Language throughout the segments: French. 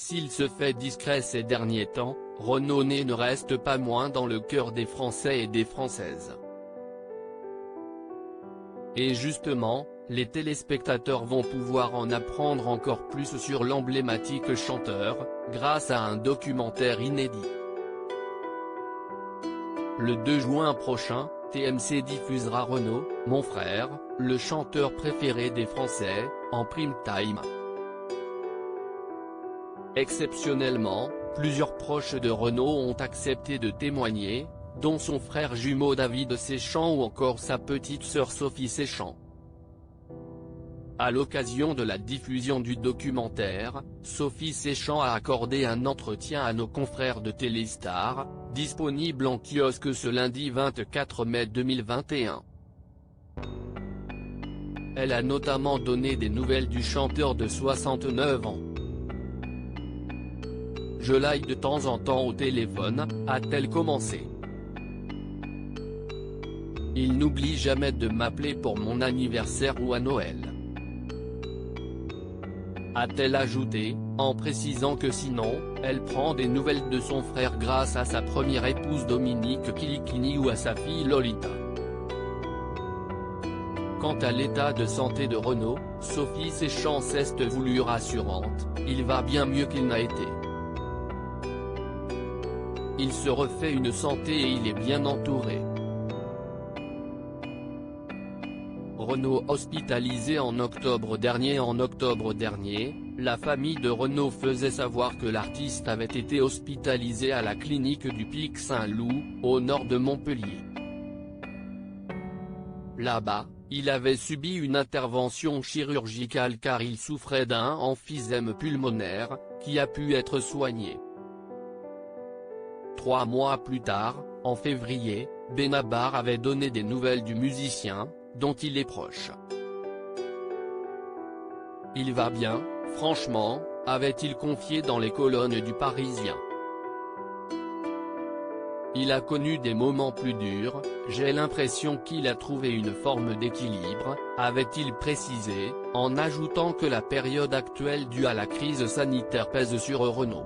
s'il se fait discret ces derniers temps, Renaud ne reste pas moins dans le cœur des Français et des Françaises. Et justement, les téléspectateurs vont pouvoir en apprendre encore plus sur l'emblématique chanteur, grâce à un documentaire inédit. Le 2 juin prochain, TMC diffusera Renaud, mon frère, le chanteur préféré des Français, en prime time. Exceptionnellement, plusieurs proches de Renaud ont accepté de témoigner, dont son frère jumeau David Séchant ou encore sa petite sœur Sophie Séchant. À l'occasion de la diffusion du documentaire, Sophie Séchant a accordé un entretien à nos confrères de Téléstar, disponible en kiosque ce lundi 24 mai 2021. Elle a notamment donné des nouvelles du chanteur de 69 ans. Je l'aille de temps en temps au téléphone, a-t-elle commencé. Il n'oublie jamais de m'appeler pour mon anniversaire ou à Noël. A-t-elle ajouté, en précisant que sinon, elle prend des nouvelles de son frère grâce à sa première épouse Dominique Kilikini ou à sa fille Lolita. Quant à l'état de santé de Renaud, Sophie Séchant s'est voulue rassurante, il va bien mieux qu'il n'a été. Il se refait une santé et il est bien entouré. Renaud hospitalisé en octobre dernier. En octobre dernier, la famille de Renaud faisait savoir que l'artiste avait été hospitalisé à la clinique du Pic Saint-Loup, au nord de Montpellier. Là-bas, il avait subi une intervention chirurgicale car il souffrait d'un emphysème pulmonaire, qui a pu être soigné. 3 mois plus tard, en février, Benabar avait donné des nouvelles du musicien, dont il est proche. Il va bien, franchement, avait-il confié dans les colonnes du Parisien. Il a connu des moments plus durs, j'ai l'impression qu'il a trouvé une forme d'équilibre, avait-il précisé, en ajoutant que la période actuelle due à la crise sanitaire pèse sur Renaud.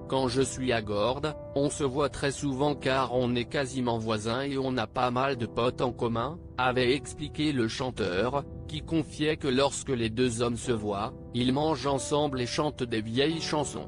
Quand je suis à Gordes, on se voit très souvent car on est quasiment voisins et on a pas mal de potes en commun, avait expliqué le chanteur, qui confiait que lorsque les deux hommes se voient, ils mangent ensemble et chantent des vieilles chansons.